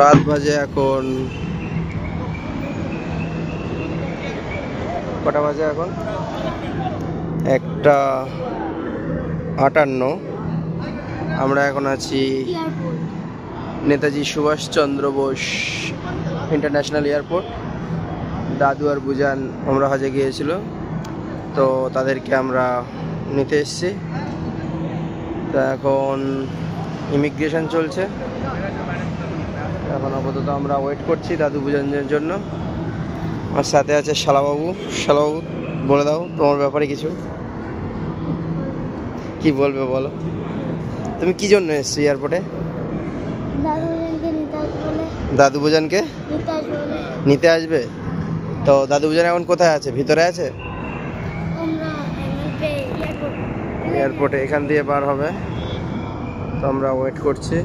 রাত বাজে এখন কটা বাজে এখন 1:58। আমরা এখন আছি নেতাজি সুভাষচন্দ্র বোস ইন্টারন্যাশনাল এয়ারপোর্ট। দাদু আর বুজান আমরা হজে গিয়েছিল, তো তাদেরকে আমরা নিতে এসেছি। তো এখন ইমিগ্রেশন চলছে, এখন আপাতত আমরা ওয়েট করছি দাদু বুজানের জন্য। আমার সাথে আছে শালাবাবু। শালাবাবু, বলে দাও তোমার ব্যাপারে কিছু। কি বলবে বলো, তুমি কি জন্য এসছো এয়ারপোর্টে? দাদু বুজানকে নিতে আসবে। তো দাদু বুজান এখন কোথায় আছে? ভিতরে আছে এয়ারপোর্টে, এখান দিয়ে বার হবে। তো আমরা ওয়েট করছি।